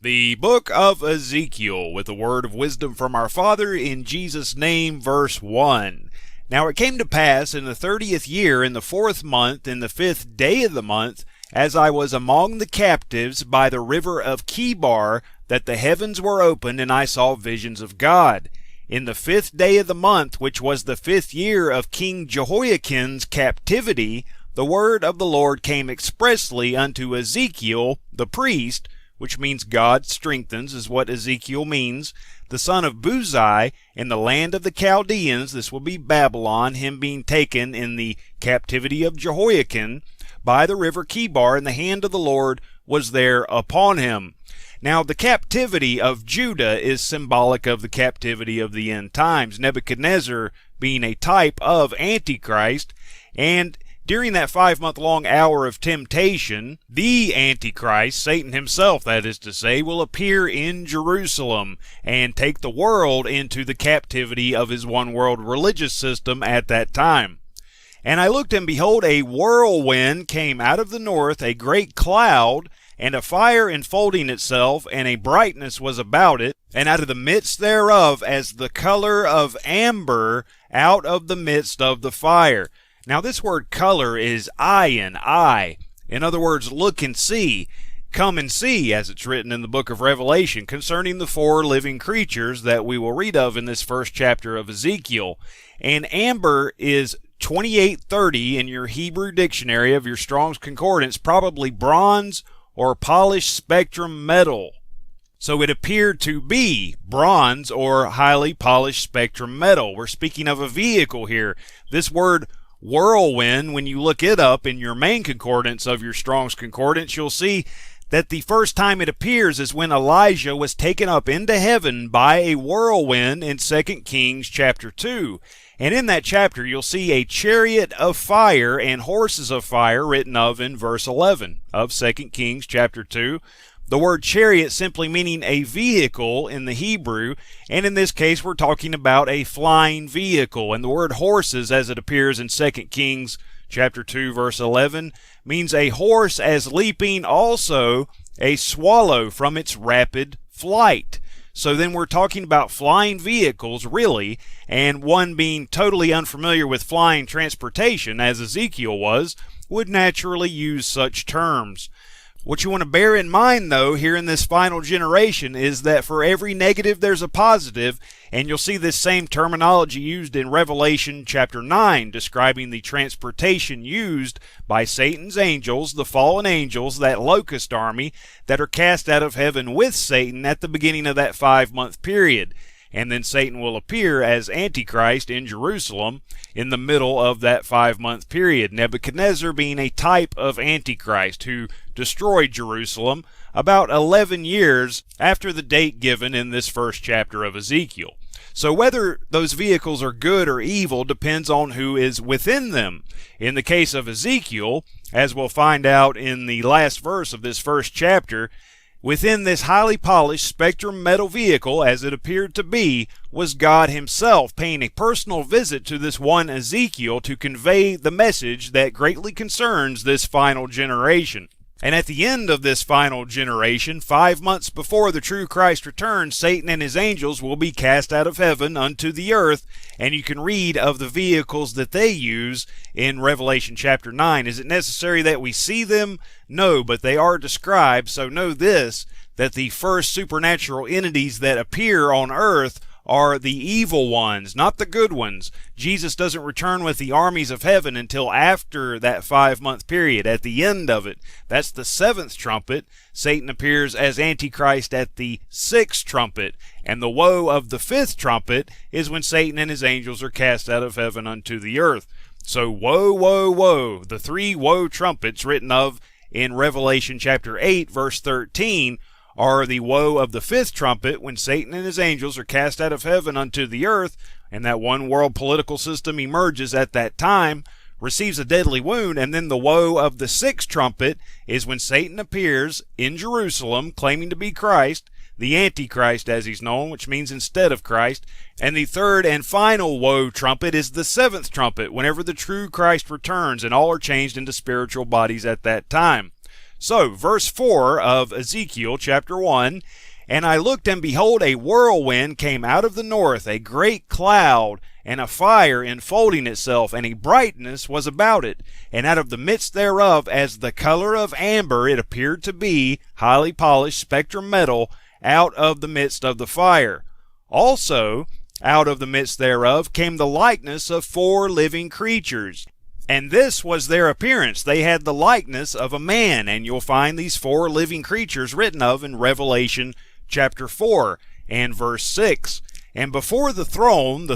The book of Ezekiel, with a word of wisdom from our Father in Jesus' name, verse 1. Now it came to pass in the 30th year, in the 4th month, in the 5th day of the month, as I was among the captives by the river of Chebar, that the heavens were opened, and I saw visions of God. In the 5th day of the month, which was the 5th year of King Jehoiakim's captivity, the word of the Lord came expressly unto Ezekiel the priest, which means God strengthens, is what Ezekiel means, the son of Buzi, in the land of the Chaldeans. This will be Babylon, him being taken in the captivity of Jehoiakim, by the river Chebar, and the hand of the Lord was there upon him. Now, the captivity of Judah is symbolic of the captivity of the end times, Nebuchadnezzar being a type of Antichrist, and during that 5-month-long hour of temptation, the Antichrist, Satan himself, that is to say, will appear in Jerusalem and take the world into the captivity of his one-world religious system at that time. And I looked, and behold, a whirlwind came out of the north, a great cloud, and a fire enfolding itself, and a brightness was about it, and out of the midst thereof as the color of amber out of the midst of the fire. Now this word color is eye. In other words, look and see. Come and see, as it's written in the book of Revelation concerning the 4 living creatures that we will read of in this first chapter of Ezekiel. And amber is 2830 in your Hebrew dictionary of your Strong's Concordance, probably bronze or polished spectrum metal. So it appeared to be bronze or highly polished spectrum metal. We're speaking of a vehicle here. This word whirlwind, when you look it up in your main concordance of your Strong's Concordance, you'll see that the first time it appears is when Elijah was taken up into heaven by a whirlwind in 2 Kings chapter 2. And in that chapter you'll see a chariot of fire and horses of fire written of in verse 11 of 2 Kings chapter 2. The word chariot simply meaning a vehicle in the Hebrew, and in this case we're talking about a flying vehicle. And the word horses, as it appears in 2 Kings chapter 2 verse 11, means a horse as leaping, also a swallow from its rapid flight. So then we're talking about flying vehicles, really, and one being totally unfamiliar with flying transportation, as Ezekiel was, would naturally use such terms. What you want to bear in mind, though, here in this final generation is that for every negative there's a positive, and you'll see this same terminology used in Revelation chapter 9, describing the transportation used by Satan's angels, the fallen angels, that locust army, that are cast out of heaven with Satan at the beginning of that 5-month period. And then Satan will appear as Antichrist in Jerusalem in the middle of that 5-month period. Nebuchadnezzar being a type of Antichrist who destroyed Jerusalem about 11 years after the date given in this first chapter of Ezekiel. So whether those vehicles are good or evil depends on who is within them. In the case of Ezekiel, as we'll find out in the last verse of this first chapter, within this highly polished spectrum metal vehicle, as it appeared to be, was God himself paying a personal visit to this one Ezekiel to convey the message that greatly concerns this final generation. And at the end of this final generation, 5 months before the true Christ returns, Satan and his angels will be cast out of heaven unto the earth, and you can read of the vehicles that they use in Revelation chapter 9. Is it necessary that we see them? No, but they are described, so know this, that the first supernatural entities that appear on earth are the evil ones, not the good ones. Jesus doesn't return with the armies of heaven until after that 5-month period, at the end of it. That's the 7th trumpet. Satan appears as Antichrist at the 6th trumpet. And the woe of the 5th trumpet is when Satan and his angels are cast out of heaven unto the earth. So woe, woe, woe, the 3 woe trumpets written of in Revelation chapter 8 verse 13 are the woe of the 5th trumpet when Satan and his angels are cast out of heaven unto the earth, and that one world political system emerges at that time, receives a deadly wound. And then the woe of the 6th trumpet is when Satan appears in Jerusalem claiming to be Christ, the Antichrist as he's known, which means instead of Christ. And the 3rd and final woe trumpet is the 7th trumpet, whenever the true Christ returns, and all are changed into spiritual bodies at that time. So, verse 4 of Ezekiel chapter 1, "And I looked, and behold, a whirlwind came out of the north, a great cloud, and a fire enfolding itself, and a brightness was about it. And out of the midst thereof, as the color of amber, it appeared to be highly polished spectrum metal out of the midst of the fire. Also, out of the midst thereof came the likeness of 4 living creatures. And this was their appearance. They had the likeness of a man." And you'll find these 4 living creatures written of in Revelation chapter 4 and verse 6. "And before the throne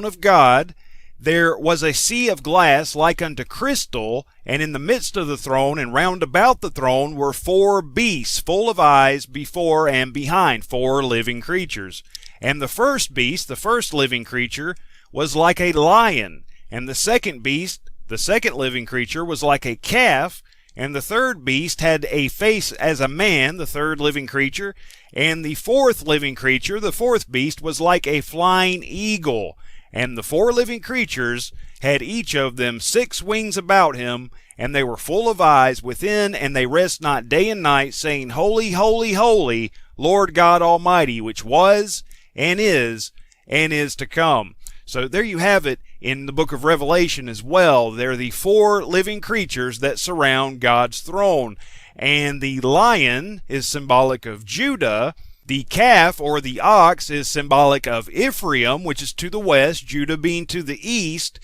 of God, there was a sea of glass like unto crystal, and in the midst of the throne and round about the throne were 4 beasts full of eyes before and behind," 4 living creatures. "And the first beast," the first living creature, "was like a lion, and the second beast, the second living creature, was like a calf, and the third beast had a face as a man," the third living creature, "and the fourth living creature, the fourth beast, was like a flying eagle. And the 4 living creatures had each of them 6 wings about him, and they were full of eyes within, and they rest not day and night, saying, Holy, holy, holy, Lord God Almighty, which was, and is to come." So there you have it in the book of Revelation as well. They're the 4 living creatures that surround God's throne. And the lion is symbolic of Judah. The calf or the ox is symbolic of Ephraim, which is to the west, Judah being to the east.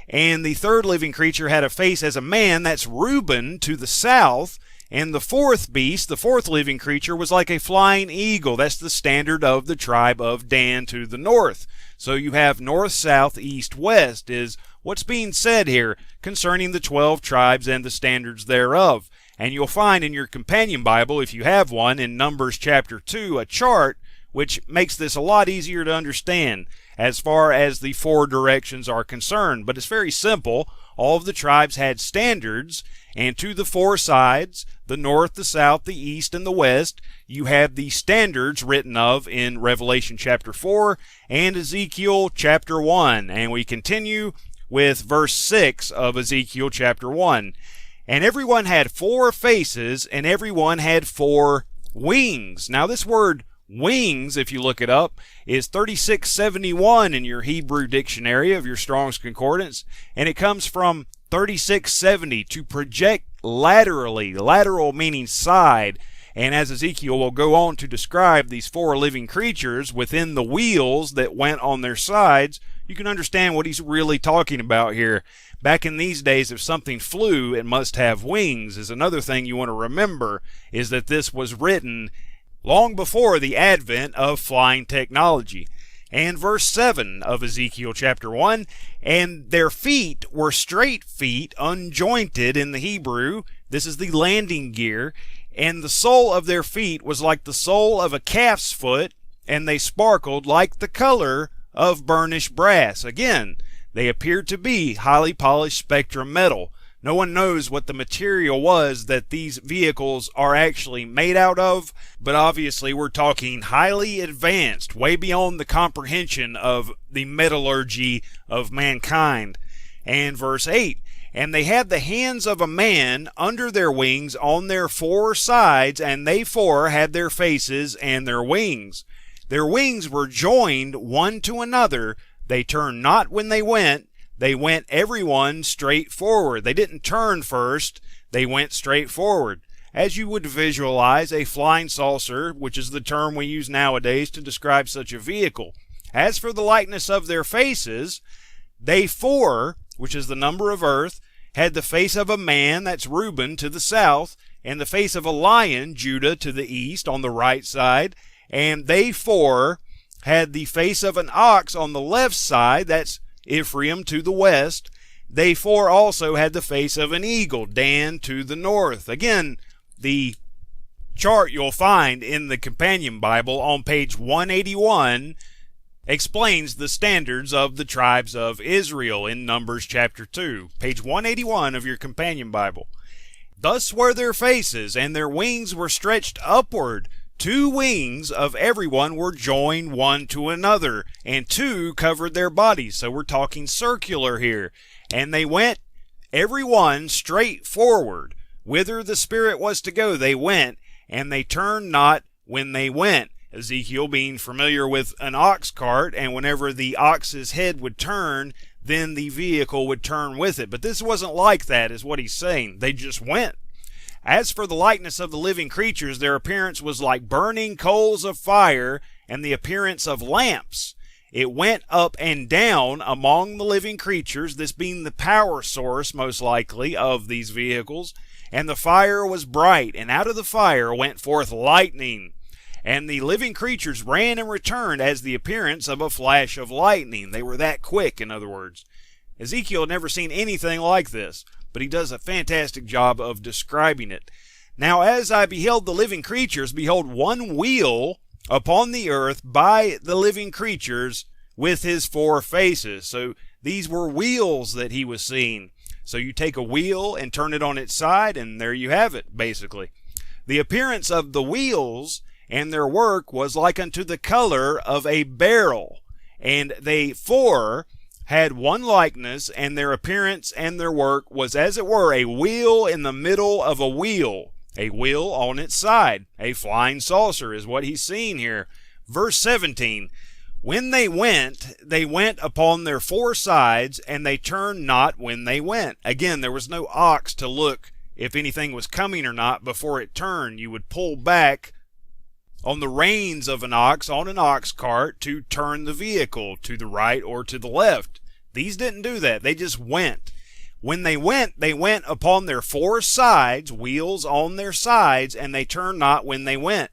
And the third living creature had a face as a man, that's Reuben, to the south. And the fourth beast, the fourth living creature, was like a flying eagle. That's the standard of the tribe of Dan to the north. So you have north, south, east, west is what's being said here concerning the 12 tribes and the standards thereof. And you'll find in your companion Bible, if you have one, in Numbers chapter 2, a chart which makes this a lot easier to understand as far as the 4 directions are concerned. But it's very simple. All of the tribes had standards, and to the 4 sides, the north, the south, the east, and the west, you have the standards written of in Revelation chapter 4 and Ezekiel chapter 1. And we continue with verse 6 of Ezekiel chapter 1. "And everyone had 4 faces, and everyone had 4 wings." Now this word wings, if you look it up, is 3671 in your Hebrew dictionary of your Strong's Concordance, and it comes from 3670, to project laterally, lateral meaning side. And as Ezekiel will go on to describe these 4 living creatures within the wheels that went on their sides, you can understand what he's really talking about here. Back in these days, if something flew, it must have wings. Is another thing you want to remember, is that this was written long before the advent of flying technology. And verse 7 of Ezekiel chapter 1, "And their feet were straight feet, unjointed," in the Hebrew. This is the landing gear. "And the sole of their feet was like the sole of a calf's foot, and they sparkled like the color of burnished brass." Again, they appeared to be highly polished spectrum metal. No one knows what the material was that these vehicles are actually made out of, but obviously we're talking highly advanced, way beyond the comprehension of the metallurgy of mankind. And verse 8, "And they had the hands of a man under their wings on their 4 sides, and they 4 had their faces and their wings. Their wings were joined one to another. They turned not when they went every one straight forward." They didn't turn first, they went straight forward. As you would visualize a flying saucer, which is the term we use nowadays to describe such a vehicle. "As for the likeness of their faces, they 4, which is the number of earth, had the face of a man," that's Reuben, to the south, "and the face of a lion," Judah, to the east on the right side. "And they 4 had the face of an ox on the left side," that's Ephraim, to the west. "They 4 also had the face of an eagle," Dan, to the north. Again, the chart you'll find in the companion Bible on page 181 explains the standards of the tribes of Israel in Numbers chapter 2, page 181 of your companion Bible. "Thus were their faces, and their wings were stretched upward. 2 wings of everyone were joined one to another, and 2 covered their bodies." So we're talking circular here. "And they went every one straight forward, Whither the Spirit was to go, they went, and they turned not when they went. Ezekiel being familiar with an ox cart, and whenever the ox's head would turn, then the vehicle would turn with it. But this wasn't like that, is what he's saying. They just went. As for the likeness of the living creatures, their appearance was like burning coals of fire, and the appearance of lamps. It went up and down among the living creatures, this being the power source, most likely, of these vehicles. And the fire was bright, and out of the fire went forth lightning. And the living creatures ran and returned as the appearance of a flash of lightning. They were that quick, in other words. Ezekiel had never seen anything like this, but he does a fantastic job of describing it. Now, as I beheld the living creatures, behold, one wheel upon the earth by the living creatures with his four faces. So these were wheels that he was seeing. So you take a wheel and turn it on its side, and there you have it, basically. The appearance of the wheels and their work was like unto the color of a beryl. And they four had one likeness, and their appearance and their work was as it were a wheel in the middle of a wheel on its side. A flying saucer is what he's seeing here. Verse 17, when they went upon their four sides, and they turned not when they went. Again, there was no ox to look if anything was coming or not before it turned. You would pull back on the reins of an ox on an ox cart to turn the vehicle to the right or to the left. These didn't do that. They just went. When they went upon their four sides, wheels on their sides, and they turned not when they went.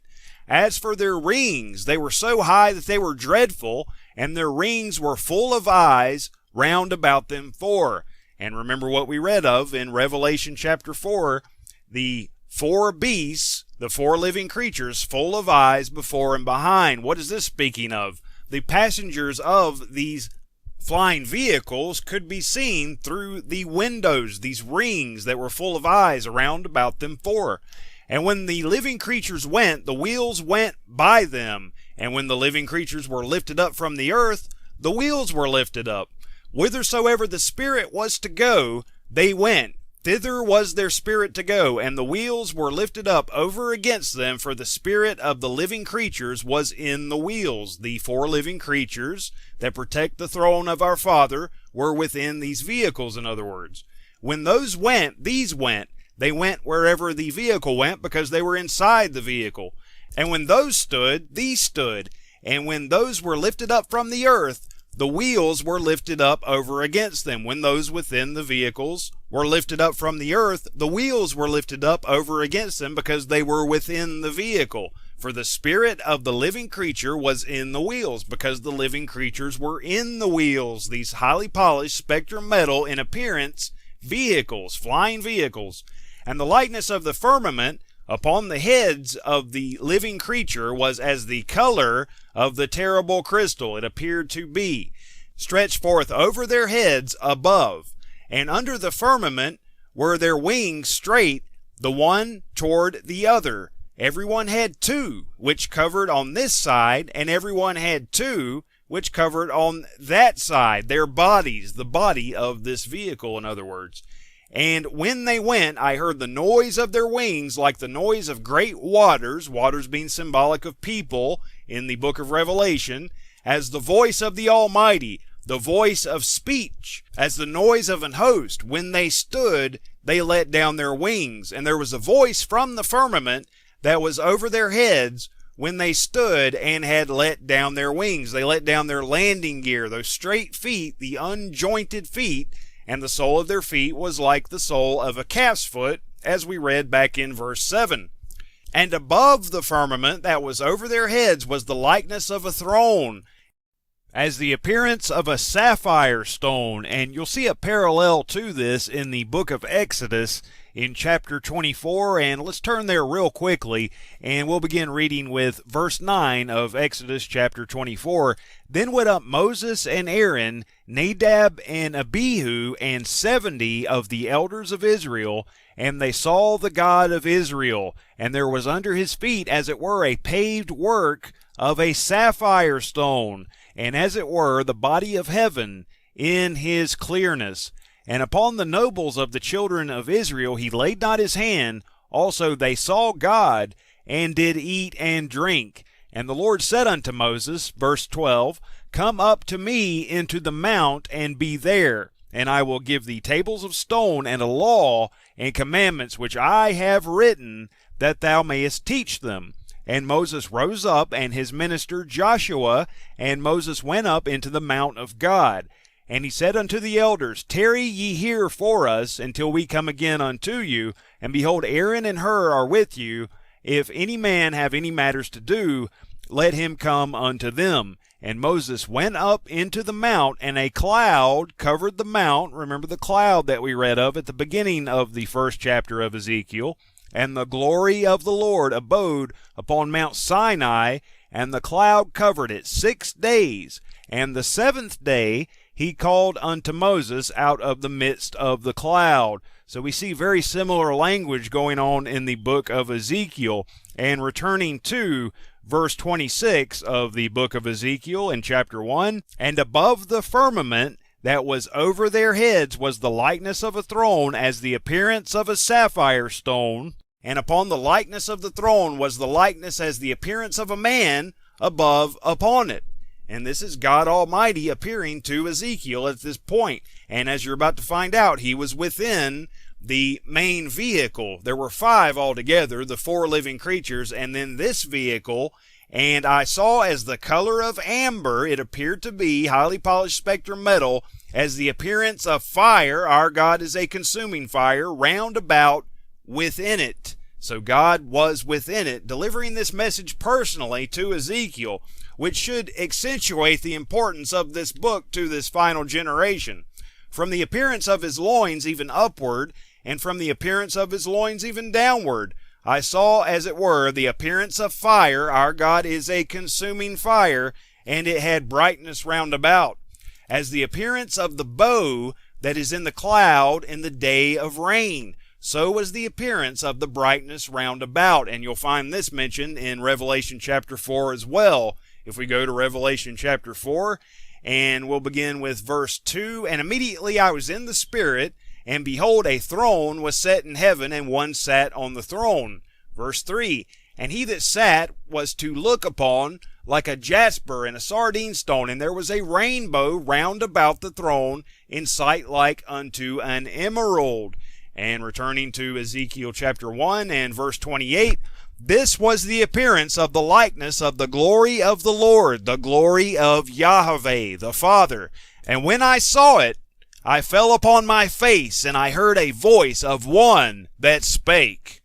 As for their rings, they were so high that they were dreadful, and their rings were full of eyes round about them four. And remember what we read of in Revelation chapter 4, the four beasts, the four living creatures, full of eyes before and behind. What is this speaking of? The passengers of these flying vehicles could be seen through the windows, these rings that were full of eyes around about them four. And when the living creatures went, the wheels went by them. And when the living creatures were lifted up from the earth, the wheels were lifted up. Whithersoever the Spirit was to go, they went. Thither was their spirit to go, and the wheels were lifted up over against them, for the spirit of the living creatures was in the wheels. The four living creatures that protect the throne of our Father were within these vehicles, in other words. When those went, these went. They went wherever the vehicle went because they were inside the vehicle. And when those stood, these stood. And when those were lifted up from the earth, the wheels were lifted up over against them. When those within the vehicles were lifted up from the earth, the wheels were lifted up over against them because they were within the vehicle. For the spirit of the living creature was in the wheels, because the living creatures were in the wheels, these highly polished spectrum metal in appearance vehicles, flying vehicles. And the likeness of the firmament upon the heads of the living creature was as the color of the terrible crystal. It appeared to be stretched forth over their heads above. And under the firmament were their wings straight, the one toward the other. Everyone had two, which covered on this side, and everyone had two, which covered on that side. Their bodies, the body of this vehicle, in other words. And when they went, I heard the noise of their wings like the noise of great waters, waters being symbolic of people in the book of Revelation, as the voice of the Almighty, the voice of speech, as the noise of an host. When they stood, they let down their wings. And there was a voice from the firmament that was over their heads when they stood and had let down their wings. They let down their landing gear, those straight feet, the unjointed feet, and the sole of their feet was like the sole of a calf's foot, as we read back in verse 7. And above the firmament that was over their heads was the likeness of a throne, as the appearance of a sapphire stone. And you'll see a parallel to this in the book of Exodus in chapter 24, and let's turn there real quickly, and we'll begin reading with verse 9 of Exodus chapter 24. Then went up Moses and Aaron, Nadab and Abihu, and 70 of the elders of Israel, and they saw the God of Israel, and there was under his feet as it were a paved work of a sapphire stone, and as it were the body of heaven in his clearness. And upon the nobles of the children of Israel he laid not his hand. Also they saw God, and did eat and drink. And the Lord said unto Moses, verse 12, Come up to me into the mount, and be there. And I will give thee tables of stone, and a law, and commandments which I have written, that thou mayest teach them. And Moses rose up, and his minister Joshua, and Moses went up into the mount of God. And he said unto the elders, Tarry ye here for us, until we come again unto you. And behold, Aaron and Hur are with you. If any man have any matters to do, let him come unto them. And Moses went up into the mount, and a cloud covered the mount. Remember the cloud that we read of at the beginning of the first chapter of Ezekiel. And the glory of the Lord abode upon Mount Sinai, and the cloud covered it 6 days. And the 7th day he called unto Moses out of the midst of the cloud. So we see very similar language going on in the book of Ezekiel. And returning to verse 26 of the book of Ezekiel in chapter 1, And above the firmament that was over their heads was the likeness of a throne, as the appearance of a sapphire stone. And upon the likeness of the throne was the likeness as the appearance of a man above upon it. And this is God Almighty appearing to Ezekiel at this point. And as you're about to find out, he was within the main vehicle. There were 5 altogether, the 4 living creatures, and then this vehicle. And I saw as the color of amber, it appeared to be highly polished spectrum metal, as the appearance of fire. Our God is a consuming fire, round about within it. So God was within it, delivering this message personally to Ezekiel, which should accentuate the importance of this book to this final generation. From the appearance of his loins even upward, and from the appearance of his loins even downward, I saw, as it were, the appearance of fire. Our God is a consuming fire, and it had brightness round about, as the appearance of the bow that is in the cloud in the day of rain. So was the appearance of the brightness round about. And you'll find this mentioned in Revelation chapter 4 as well. If we go to Revelation chapter 4, and we'll begin with verse 2, And immediately I was in the Spirit, and behold, a throne was set in heaven, and one sat on the throne. Verse 3, And he that sat was to look upon like a jasper and a sardine stone, and there was a rainbow round about the throne, in sight like unto an emerald. And returning to Ezekiel chapter 1 and verse 28, This was the appearance of the likeness of the glory of the Lord, the glory of Yahweh the Father. And when I saw it, I fell upon my face, and I heard a voice of one that spake.